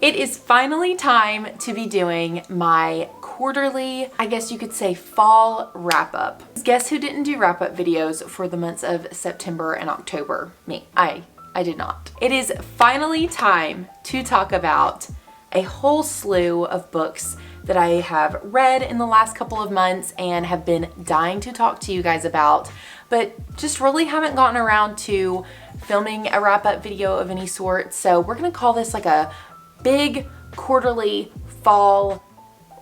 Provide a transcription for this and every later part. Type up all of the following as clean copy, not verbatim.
It is finally time to be doing my quarterly, I guess you could say, fall wrap up. Guess who didn't do wrap up videos for the months of September and October? Me. I did not. It is finally time to talk about a whole slew of books that I have read in the last couple of months and have been dying to talk to you guys about, but just really haven't gotten around to filming a wrap up video of any sort. So we're gonna call this like a big quarterly fall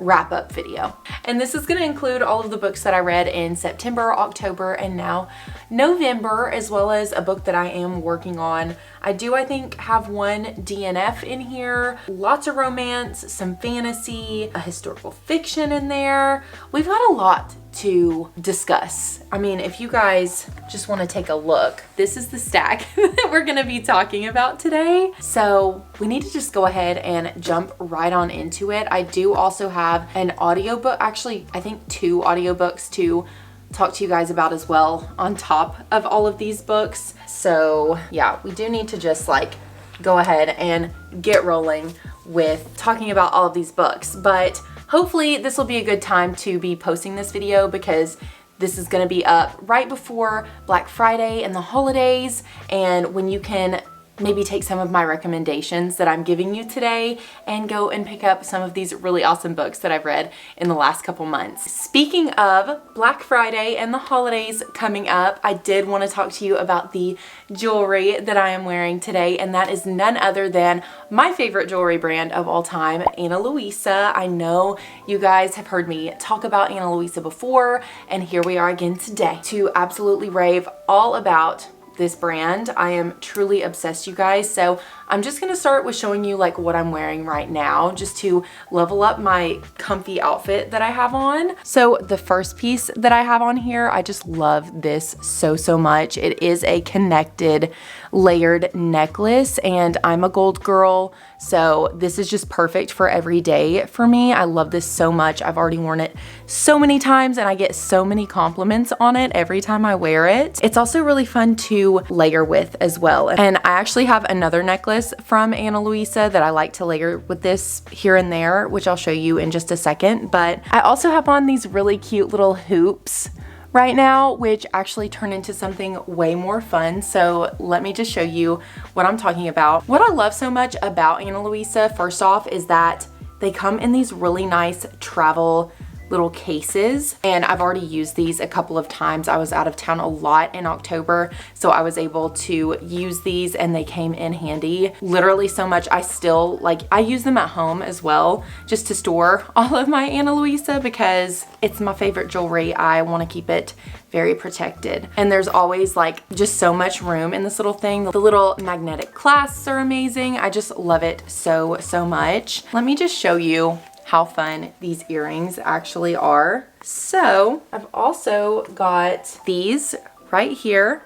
wrap up video. And this is going to include all of the books that I read in September, October, and now November, as well as a book that I am working on. I think, have one DNF in here, lots of romance, some fantasy, a historical fiction in there. We've got a lot to discuss. I mean, if you guys just want to take a look, this is the stack that we're going to be talking about today. So we need to just go ahead and jump right on into it. I do also have an audiobook, actually, I think 2 audiobooks to talk to you guys about as well on top of all of these books. So yeah, we do need to just like go ahead and get rolling with talking about all of these books. But hopefully this will be a good time to be posting this video because this is going to be up right before Black Friday and the holidays, and when you can maybe take some of my recommendations that I'm giving you today and go and pick up some of these really awesome books that I've read in the last couple months. Speaking of Black Friday and the holidays coming up, I did want to talk to you about the jewelry that I am wearing today, and that is none other than my favorite jewelry brand of all time, Ana Luisa. I know you guys have heard me talk about Ana Luisa before, and here we are again today to absolutely rave all about this brand. I am truly obsessed, you guys. So I'm just gonna start with showing you like what I'm wearing right now, just to level up my comfy outfit that I have on. So the first piece that I have on here, I just love this so much. It is a connected layered necklace, and I'm a gold girl, so this is just perfect for every day for me. I love this so much. I've already worn it so many times and I get so many compliments on it every time I wear it. It's also really fun to layer with as well. And I actually have another necklace from Ana Luisa that I like to layer with this here and there, which I'll show you in just a second. But I also have on these really cute little hoops right now, which actually turn into something way more fun. So let me just show you what I'm talking about. What I love so much about Ana Luisa, first off, is that they come in these really nice travel little cases, and I've already used these a couple of times. I was out of town a lot in October, so I was able to use these and they came in handy literally so much. I use them at home as well, just to store all of my Ana Luisa because it's my favorite jewelry. I want to keep it very protected, and there's always like just so much room in this little thing. The little magnetic clasps are amazing. I just love it so much. Let me just show you how fun these earrings actually are. So I've also got these right here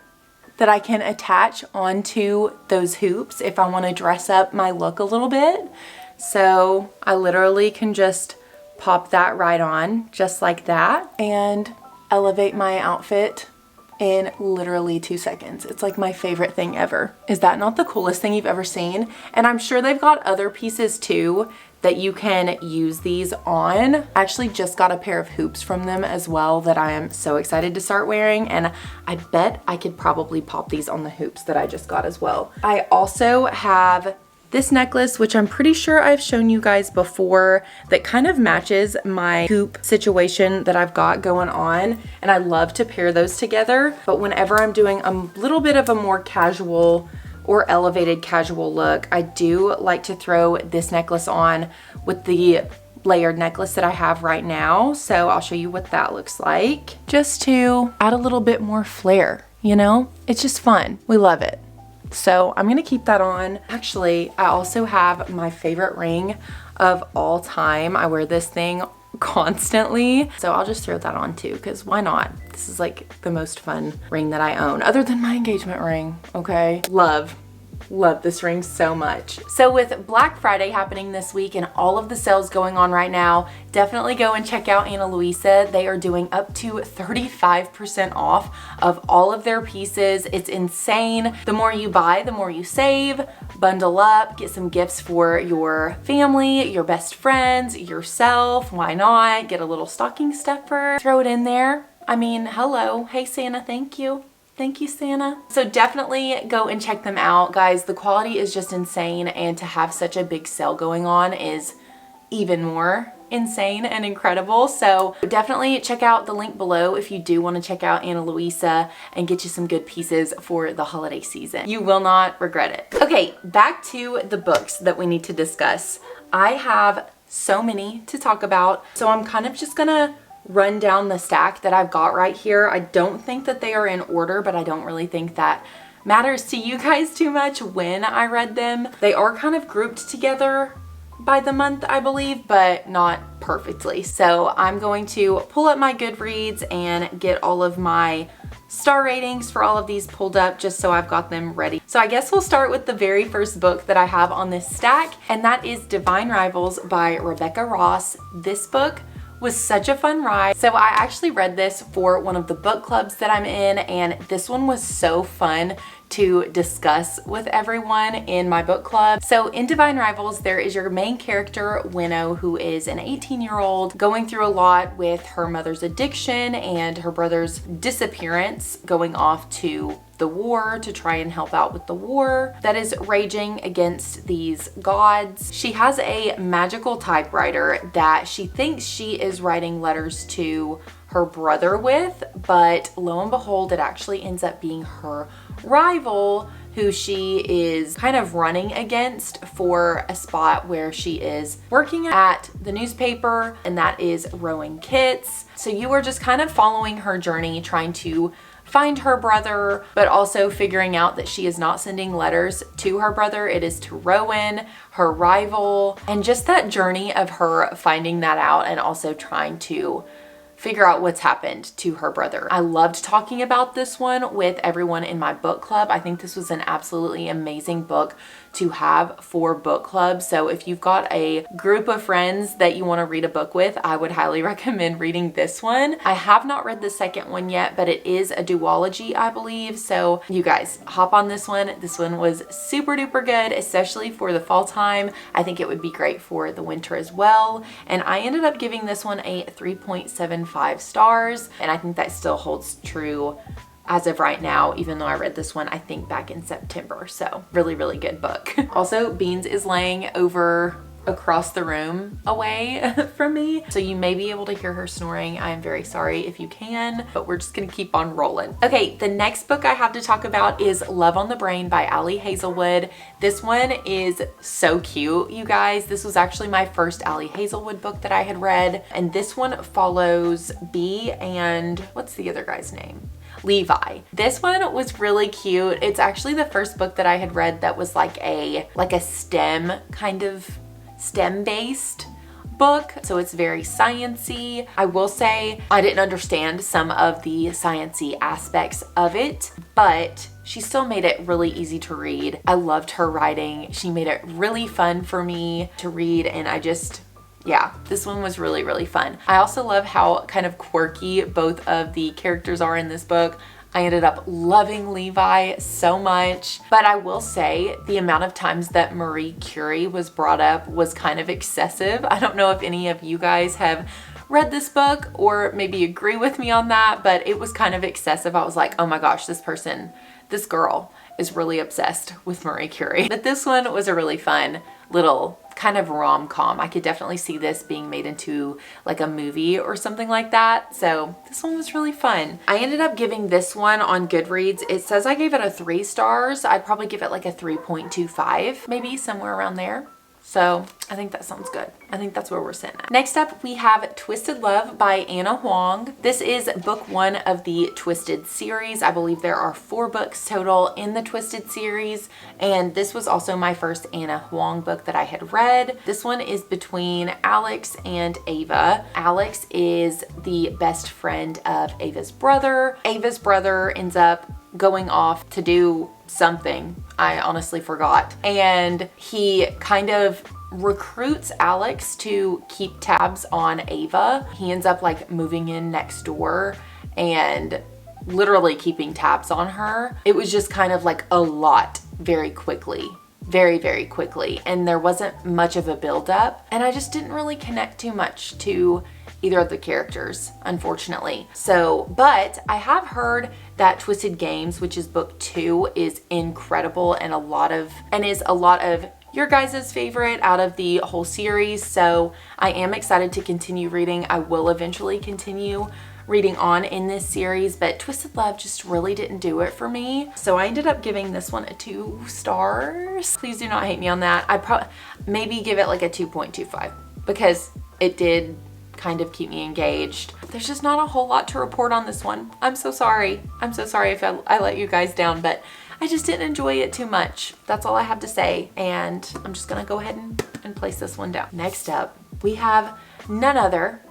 that I can attach onto those hoops if I want to dress up my look a little bit. So I literally can just pop that right on just like that and elevate my outfit in literally 2 seconds. It's like my favorite thing ever. Is that not the coolest thing you've ever seen? And I'm sure they've got other pieces too that you can use these on. I actually just got a pair of hoops from them as well that I am so excited to start wearing, and I bet I could probably pop these on the hoops that I just got as well. I also have this necklace, which I'm pretty sure I've shown you guys before, that kind of matches my hoop situation that I've got going on, and I love to pair those together. But whenever I'm doing a little bit of a more casual or elevated casual look, I do like to throw this necklace on with the layered necklace that I have right now. So I'll show you what that looks like, just to add a little bit more flair, you know? It's just fun. We love it. So I'm gonna keep that on. Actually, I also have my favorite ring of all time. I wear this thing constantly, so I'll just throw that on too, because why not? This is like the most fun ring that I own, other than my engagement ring, okay? Love Love this ring so much. So with Black Friday happening this week and all of the sales going on right now, definitely go and check out Ana Luisa. They are doing up to 35% off of all of their pieces. It's insane. The more you buy, the more you save. Bundle up, get some gifts for your family, your best friends, yourself. Why not? Get a little stocking stuffer, throw it in there. I mean, hello. Hey Santa, thank you. Thank you, Santa. So definitely go and check them out. Guys, the quality is just insane, and to have such a big sale going on is even more insane and incredible. So definitely check out the link below if you do want to check out Ana Luisa and get you some good pieces for the holiday season. You will not regret it. Okay, back to the books that we need to discuss. I have so many to talk about, so I'm kind of just gonna run down the stack that I've got right here. I don't think that they are in order, but I don't really think that matters to you guys too much when I read them. They are kind of grouped together by the month, I believe, but not perfectly. So I'm going to pull up my Goodreads and get all of my star ratings for all of these pulled up just so I've got them ready. So I guess we'll start with the very first book that I have on this stack, and that is Divine Rivals by Rebecca Ross. This book was such a fun ride. So I actually read this for one of the book clubs that I'm in, and this one was so fun to discuss with everyone in my book club. So in Divine Rivals, there is your main character, Winnow, who is an 18-year-old going through a lot with her mother's addiction and her brother's disappearance, going off to the war to try and help out with the war that is raging against these gods. She has a magical typewriter that she thinks she is writing letters to her brother with, but lo and behold, it actually ends up being her rival, who she is kind of running against for a spot where she is working at the newspaper, and that is rowing kits. So you are just kind of following her journey, trying to find her brother, but also figuring out that she is not sending letters to her brother. It is to Rowan, her rival, and just that journey of her finding that out and also trying to figure out what's happened to her brother. I loved talking about this one with everyone in my book club. I think this was an absolutely amazing book to have for book club. So if you've got a group of friends that you want to read a book with, I would highly recommend reading this one. I have not read the second one yet, but it is a duology, I believe. So you guys hop on this one. This one was super duper good, especially for the fall time. I think it would be great for the winter as well. And I ended up giving this one a 3.75 stars. And I think that still holds true as of right now, even though I read this one, I think back in September. So really, really good book. Also, Beans is laying over across the room away from me, so you may be able to hear her snoring. I am very sorry if you can, but we're just gonna keep on rolling. Okay, the next book I have to talk about is Love on the Brain by Ali Hazelwood. This one is so cute, you guys. This was actually my first Ali Hazelwood book that I had read, and this one follows B and what's the other guy's name? Levi. This one was really cute. It's actually the first book that I had read that was like a STEM kind of STEM-based book, so it's very sciencey. I will say I didn't understand some of the sciencey aspects of it, but she still made it really easy to read. I loved her writing. She made it really fun for me to read, and yeah, this one was really, really fun. I also love how kind of quirky both of the characters are in this book. I ended up loving Levi so much, but I will say the amount of times that Marie Curie was brought up was kind of excessive. I don't know if any of you guys have read this book or maybe agree with me on that, but it was kind of excessive. I was like, oh my gosh, this girl is really obsessed with Marie Curie. But this one was a really fun little kind of rom-com. I could definitely see this being made into like a movie or something like that. So this one was really fun. I ended up giving this one on Goodreads. It says I gave it a 3 stars. I'd probably give it like a 3.25, maybe somewhere around there. So I think that sounds good. I think that's where we're sitting at. Next up, we have Twisted Love by Anna Huang. This is book 1 of the Twisted series. I believe there are 4 books total in the Twisted series, and this was also my first Anna Huang book that I had read. This one is between Alex and Ava. Alex is the best friend of Ava's brother. Ava's brother ends up going off to do something. I honestly forgot. And he kind of recruits Alex to keep tabs on Ava. He ends up like moving in next door and literally keeping tabs on her. It was just kind of like a lot very quickly. Very, very quickly. And there wasn't much of a build up. And I just didn't really connect too much to either of the characters, unfortunately. So, but I have heard that Twisted Games, which is book 2, is incredible and is a lot of your guys' favorite out of the whole series. So I am excited to continue reading. I will eventually continue reading on in this series, but Twisted Love just really didn't do it for me. So I ended up giving this one a 2 stars. Please do not hate me on that. I'd probably maybe give it like a 2.25 because it did kind of keep me engaged. There's just not a whole lot to report on this one. I'm so sorry. I'm so sorry if I let you guys down, but I just didn't enjoy it too much. That's all I have to say. And I'm just gonna go ahead and place this one down. Next up, we have none other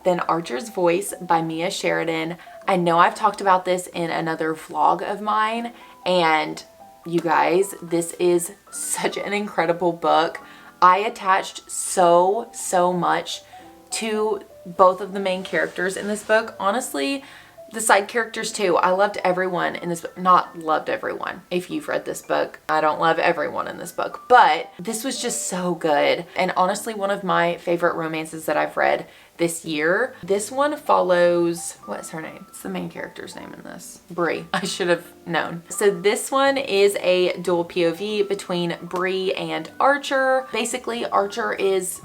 than Archer's Voice by Mia Sheridan. I know I've talked about this in another vlog of mine, and you guys, this is such an incredible book. I attached so much to both of the main characters in this book. Honestly, the side characters too. I loved everyone in this book. Not loved everyone. If you've read this book, I don't love everyone in this book, but this was just so good. And honestly, one of my favorite romances that I've read this year. This one follows, what's her name? What's the main character's name in this? Bree. I should have known. So this one is a dual POV between Bree and Archer. Basically, Archer is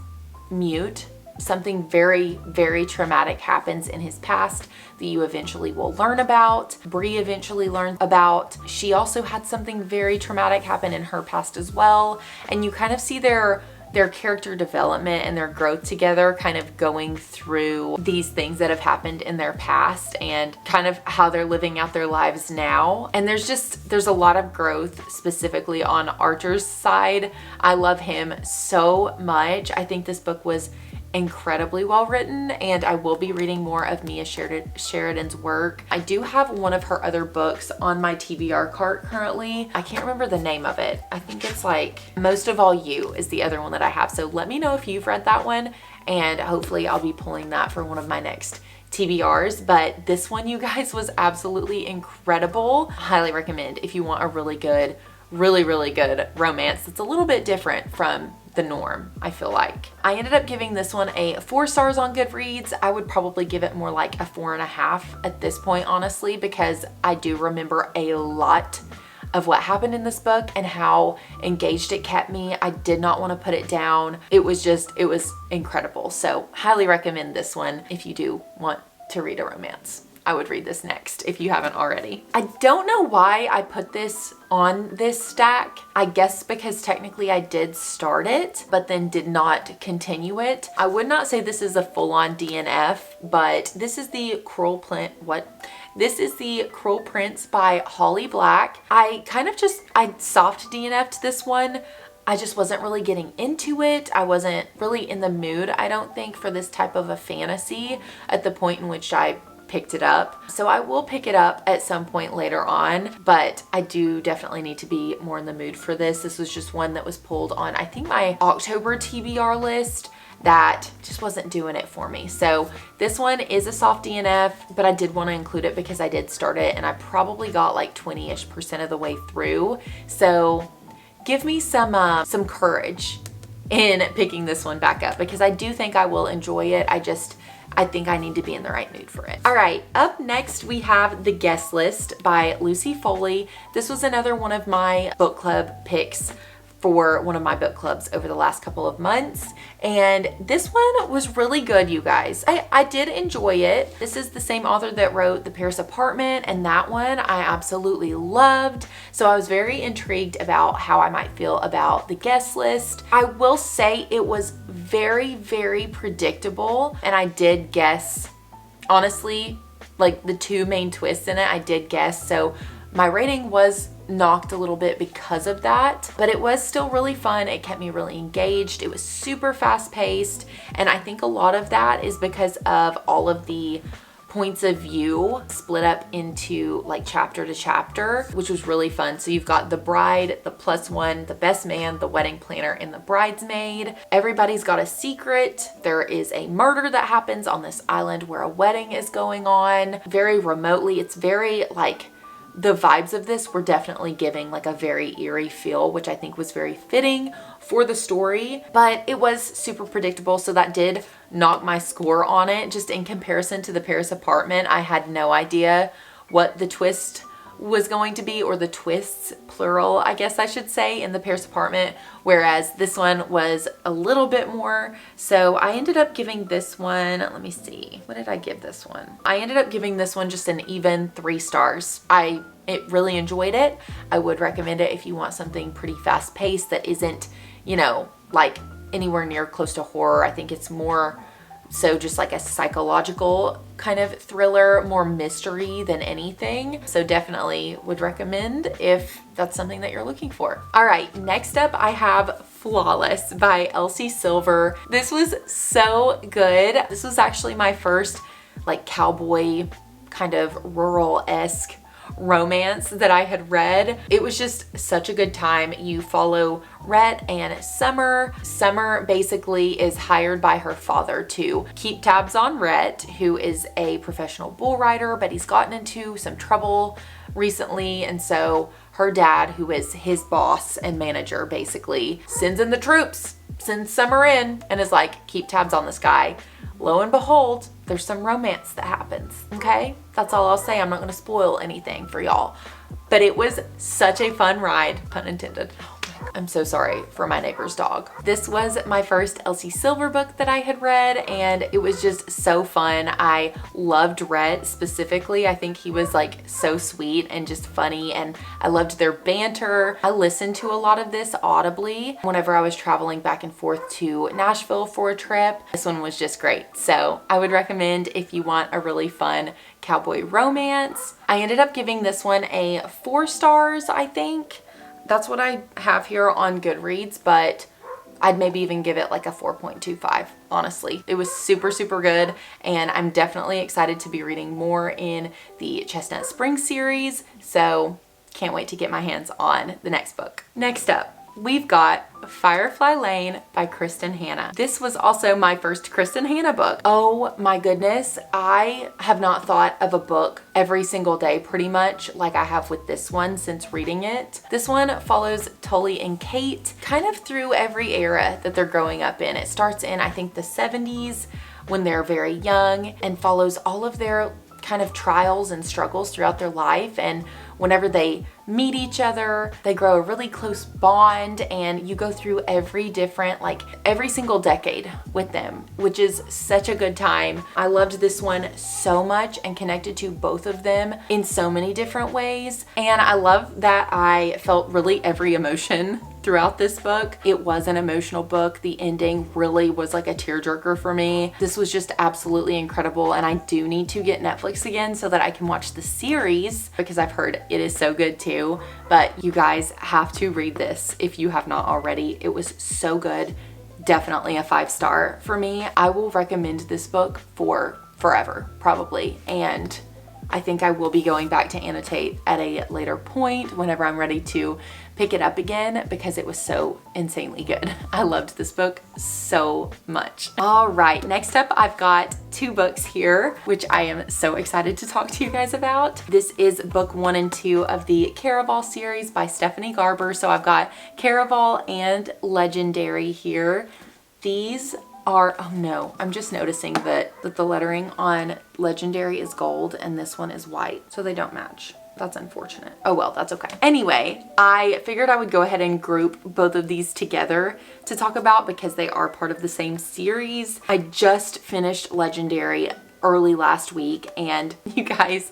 mute. Something very, very traumatic happens in his past that you eventually will learn about. Bree eventually learns about. She also had something very traumatic happen in her past as well. And you kind of see their character development and their growth together, kind of going through these things that have happened in their past and kind of how they're living out their lives now. And there's a lot of growth specifically on Archer's side. I love him so much. I think this book was incredibly well written, and I will be reading more of Mia Sheridan's work. I do have one of her other books on my TBR cart currently. I can't remember the name of it. I think it's like Most of All You is the other one that I have. So let me know if you've read that one, and hopefully I'll be pulling that for one of my next TBRs. But this one, you guys, was absolutely incredible. Highly recommend if you want a really good romance that's a little bit different from the norm, I feel like. I ended up giving this one a 4 stars on Goodreads. I would probably give it more like a 4.5 at this point, honestly, because I do remember a lot of what happened in this book and how engaged it kept me. I did not want to put it down. It was incredible. So highly recommend this one if you do want to read a romance. I would read this next if you haven't already. I don't know why I put this on this stack. I guess because technically I did start it, but then did not continue it. I would not say this is a full-on DNF, but this is the Cruel Prince by Holly Black. I soft DNF'd this one. I just wasn't really getting into it. I wasn't really in the mood, I don't think, for this type of a fantasy at the point in which I picked it up. So I will pick it up at some point later on, but I do definitely need to be more in the mood for this. This was just one that was pulled on, I think, my October TBR list that just wasn't doing it for me. So this one is a soft DNF, but I did want to include it because I did start it and I probably got like 20-ish% of the way through. So give me some courage in picking this one back up because I do think I will enjoy it. I think I need to be in the right mood for it. All right, up next we have The Guest List by Lucy Foley. This was another one of my book club picks for one of my book clubs over the last couple of months. And this one was really good, you guys. I did enjoy it. This is the same author that wrote The Paris Apartment, and that one I absolutely loved. So I was very intrigued about how I might feel about The Guest List. I will say it was very, very predictable, and I did guess, honestly, like the 2 main twists in it, I did guess. So my rating was knocked a little bit because of that, but it was still really fun. It kept me really engaged. It was super fast paced, and I think a lot of that is because of all of the points of view split up into like chapter to chapter, which was really fun. So you've got the bride, the plus one, the best man, the wedding planner, and the bridesmaid. Everybody's got a secret. There is a murder that happens on this island where a wedding is going on very remotely. It's very like, the vibes of this were definitely giving like a very eerie feel, which I think was very fitting for the story, but it was super predictable. So that did knock my score on it. Just in comparison to the Paris apartment, I had no idea what the twist was going to be, or the twists, plural, I guess I should say, in the Paris apartment, whereas this one was a little bit more. So I ended up giving this one, let me see, what did I give this one? I ended up giving this one just an even 3 stars. I really enjoyed it. I would recommend it if you want something pretty fast paced that isn't, you know, like anywhere near close to horror. I think it's more so just like a psychological kind of thriller, more mystery than anything. So definitely would recommend if that's something that you're looking for. All right, next up I have Flawless by Elsie Silver. This was so good. This was actually my first like cowboy kind of rural-esque romance that I had read. It was just such a good time. You follow Rhett and Summer. Summer basically is hired by her father to keep tabs on Rhett, who is a professional bull rider, but he's gotten into some trouble recently, and so her dad, who is his boss and manager, basically sends in the troops, sends Summer in, and is like, keep tabs on this guy. Lo and behold, there's some romance that happens, okay? That's all I'll say. I'm not gonna spoil anything for y'all. But it was such a fun ride, pun intended. I'm so sorry for my neighbor's dog. This was my first Elsie Silver book that I had read, and it was just so fun. I loved Rhett specifically. I think he was like so sweet and just funny, and I loved their banter. I listened to a lot of this audibly whenever I was traveling back and forth to Nashville for a trip. This one was just great. So I would recommend if you want a really fun cowboy romance. I ended up giving this one a 4 stars, I think. That's what I have here on Goodreads, but I'd maybe even give it like a 4.25, honestly. It was super, super good, and I'm definitely excited to be reading more in the Chestnut Spring series, so can't wait to get my hands on the next book. Next up, we've got Firefly Lane by Kristen Hanna. This was also my first Kristen Hanna book. Oh my goodness, I have not thought of a book every single day pretty much like I have with this one since reading it. This one follows Tully and Kate kind of through every era that they're growing up in. It starts in, I think, the 70s when they're very young, and follows all of their kind of trials and struggles throughout their life, and whenever they meet each other, they grow a really close bond, and you go through every different, like every single decade with them, which is such a good time. I loved this one so much and connected to both of them in so many different ways, and I love that I felt really every emotion throughout this book. It was an emotional book. The ending really was like a tearjerker for me. This was just absolutely incredible, and I do need to get Netflix again so that I can watch the series, because I've heard it is so good too. But you guys have to read this if you have not already. It was so good. Definitely a 5-star for me. I will recommend this book for forever, probably, and I think I will be going back to annotate at a later point whenever I'm ready to pick it up again, because it was so insanely good. I loved this book so much. All right, next up I've got 2 books here, which I am so excited to talk to you guys about. This is book 1 and 2 of the Caraval series by Stephanie Garber. So I've got Caraval and Legendary here. These are, oh no, I'm just noticing that the lettering on Legendary is gold and this one is white, so they don't match. That's unfortunate. Oh well, that's okay. Anyway, I figured I would go ahead and group both of these together to talk about because they are part of the same series. I just finished Legendary early last week, and you guys,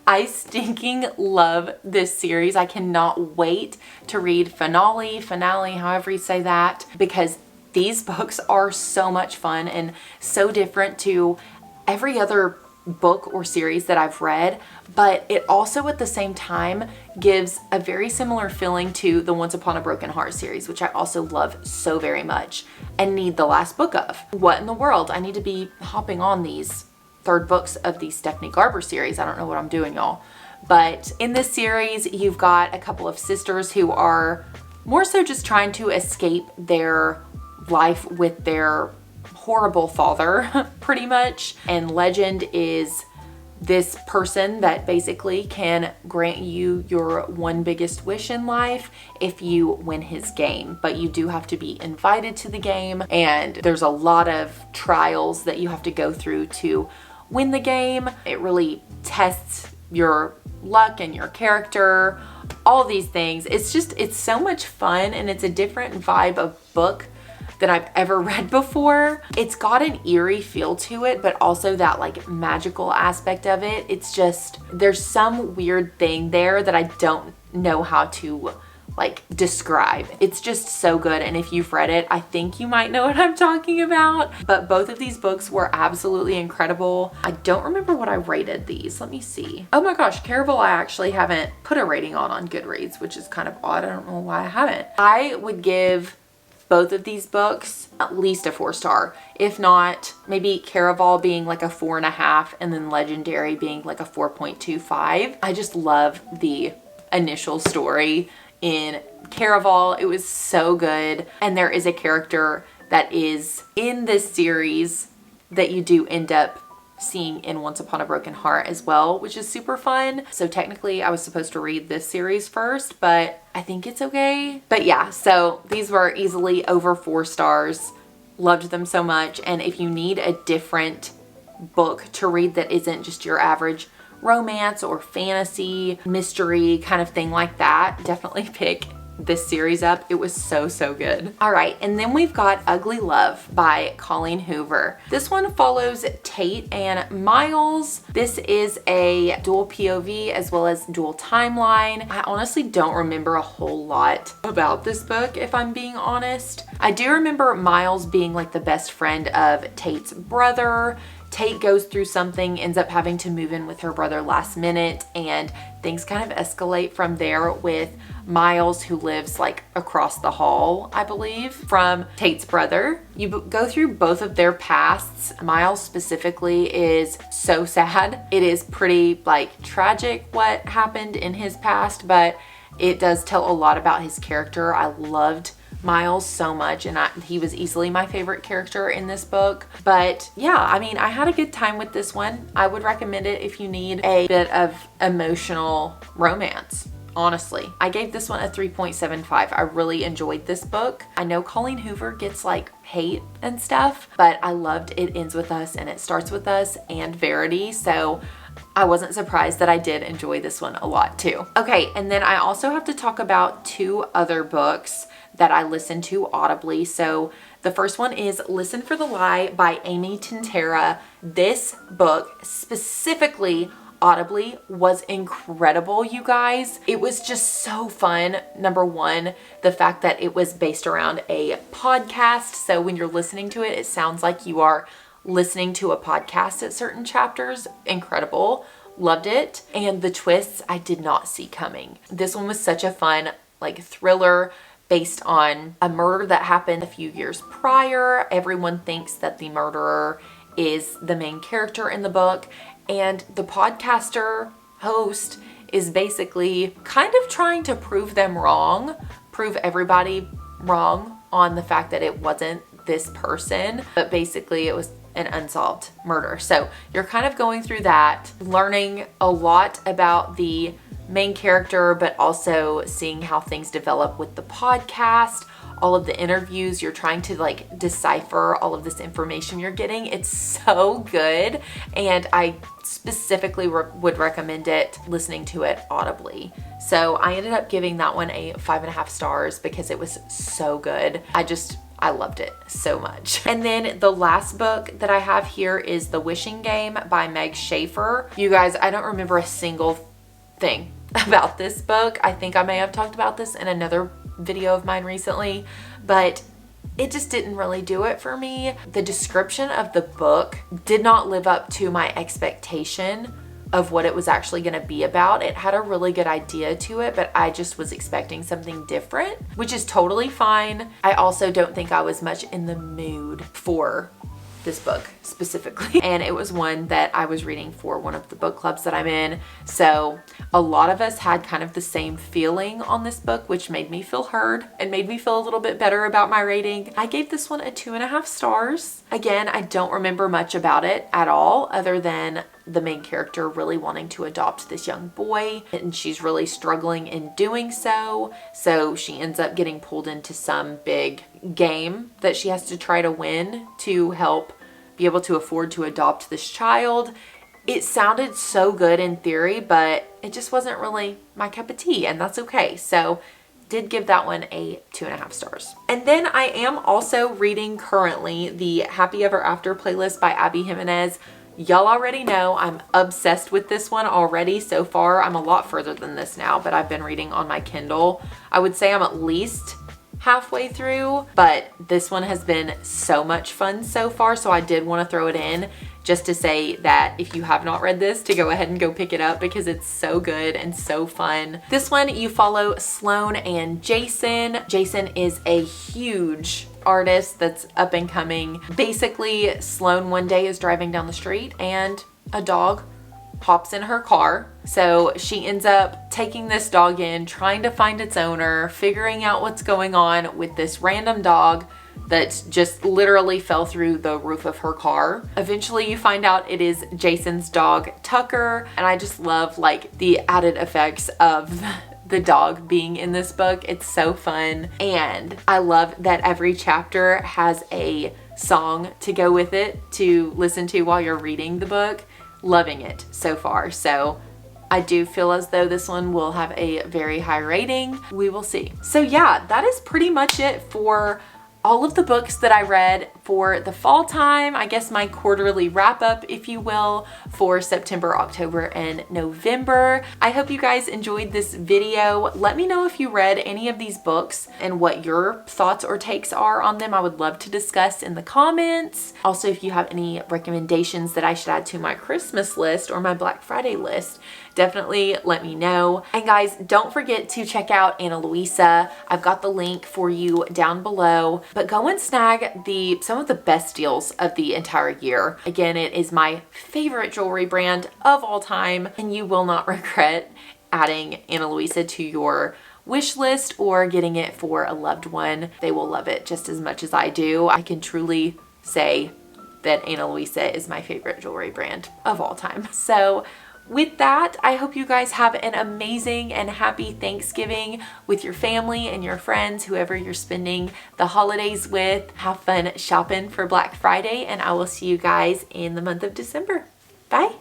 I stinking love this series. I cannot wait to read finale, however you say that, because these books are so much fun and so different to every other book or series that I've read, but it also at the same time gives a very similar feeling to the Once Upon a Broken Heart series, which I also love so very much and need the last book of. What in the world? I need to be hopping on these third books of the Stephanie Garber series. I don't know what I'm doing, y'all. But in this series, you've got a couple of sisters who are more so just trying to escape their life with their horrible father, pretty much. And Legend is this person that basically can grant you your one biggest wish in life if you win his game. But you do have to be invited to the game, and there's a lot of trials that you have to go through to win the game. It really tests your luck and your character, all these things. It's so much fun, and it's a different vibe of book than I've ever read before. It's got an eerie feel to it, but also that like magical aspect of it. It's just, there's some weird thing there that I don't know how to like describe. It's just so good, and if you've read it, I think you might know what I'm talking about. But both of these books were absolutely incredible. I don't remember what I rated these. Let me see. Oh my gosh, Caraval I actually haven't put a rating on Goodreads, which is kind of odd. I don't know why I haven't. I would give both of these books at least a 4-star. If not, maybe Caraval being like a 4.5, and then Legendary being like a 4.25. I just love the initial story in Caraval. It was so good. And there is a character that is in this series that you do end up seeing in Once Upon a Broken Heart as well, which is super fun. So technically I was supposed to read this series first, but I think it's okay. But yeah, so these were easily over 4 stars. Loved them so much. And if you need a different book to read that isn't just your average romance or fantasy, mystery kind of thing like that, definitely pick this series up. It was so good. All right, and then we've got Ugly Love by Colleen Hoover. This one follows Tate and Miles. This is a dual POV as well as dual timeline. I honestly don't remember a whole lot about this book, if I'm being honest. I do remember Miles being like the best friend of Tate's brother. Tate goes through something, ends up having to move in with her brother last minute, and things kind of escalate from there with Miles, who lives like across the hall, I believe, from Tate's brother. You go through both of their pasts. Miles specifically is so sad. It is pretty like tragic what happened in his past, but it does tell a lot about his character. I loved Miles so much, and he was easily my favorite character in this book. But yeah, I mean, I had a good time with this one. I would recommend it if you need a bit of emotional romance. Honestly, I gave this one a 3.75. I really enjoyed this book. I know Colleen Hoover gets like hate and stuff, but I loved It Ends With Us and It Starts With Us and Verity, so I wasn't surprised that I did enjoy this one a lot too. Okay, and then I also have to talk about 2 other books that I listened to audibly. So the first one is Listen for the Lie by Amy Tintera. This book specifically audibly was incredible, you guys. It was just so fun. Number one, the fact that it was based around a podcast. So when you're listening to it, it sounds like you are listening to a podcast at certain chapters. Incredible. Loved it. And the twists I did not see coming. This one was such a fun like thriller based on a murder that happened a few years prior. Everyone thinks that the murderer is the main character in the book, and the podcaster host is basically kind of trying to prove them wrong, prove everybody wrong on the fact that it wasn't this person, but basically it was an unsolved murder. So you're kind of going through that, learning a lot about the main character, but also seeing how things develop with the podcast, all of the interviews. You're trying to like decipher all of this information you're getting. It's so good, and I specifically would recommend it listening to it audibly. So I ended up giving that one a 5.5 stars because it was so good. I loved it so much. And then the last book that I have here is The Wishing Game by Meg Schaefer. You guys, I don't remember a single thing about this book. I think I may have talked about this in another video of mine recently, but it just didn't really do it for me. The description of the book did not live up to my expectation of what it was actually going to be about. It had a really good idea to it, but I just was expecting something different, which is totally fine. I also don't think I was much in the mood for this book specifically. And it was one that I was reading for one of the book clubs that I'm in. So a lot of us had kind of the same feeling on this book, which made me feel heard and made me feel a little bit better about my rating. I gave this one a 2.5 stars. Again, I don't remember much about it at all other than the main character really wanting to adopt this young boy, and she's really struggling in doing so. So she ends up getting pulled into some big game that she has to try to win to help be able to afford to adopt this child. It sounded so good in theory, but it just wasn't really my cup of tea, and that's okay. So did give that one a 2.5 stars. And then I am also reading currently the Happy Ever After playlist by Abby Jimenez. Y'all already know I'm obsessed with this one already so far. I'm a lot further than this now, but I've been reading on my Kindle. I would say I'm at least halfway through, but this one has been so much fun so far, so I did want to throw it in just to say that if you have not read this, to go ahead and go pick it up because it's so good and so fun. This one, you follow Sloan and Jason. Jason is a huge artist that's up and coming. Basically, Sloan one day is driving down the street and a dog hops in her car. So she ends up taking this dog in, trying to find its owner, figuring out what's going on with this random dog that just literally fell through the roof of her car. Eventually you find out it is Jason's dog, Tucker, and I just love like the added effects of the dog being in this book. It's so fun. And I love that every chapter has a song to go with it to listen to while you're reading the book. Loving it so far. So I do feel as though this one will have a very high rating. We will see. So yeah, that is pretty much it for all of the books that I read for the fall time. I guess my quarterly wrap up, if you will, for September, October, and November. I hope you guys enjoyed this video. Let me know if you read any of these books and what your thoughts or takes are on them. I would love to discuss in the comments. Also, if you have any recommendations that I should add to my Christmas list or my Black Friday list, definitely let me know. And guys, don't forget to check out Ana Luisa. I've got the link for you down below, but go and snag some of the best deals of the entire year. Again, it is my favorite jewelry brand of all time, and you will not regret adding Ana Luisa to your wish list or getting it for a loved one. They will love it just as much as I do. I can truly say that Ana Luisa is my favorite jewelry brand of all time. So with that, I hope you guys have an amazing and happy Thanksgiving with your family and your friends, whoever you're spending the holidays with. Have fun shopping for Black Friday, and I will see you guys in the month of December. Bye.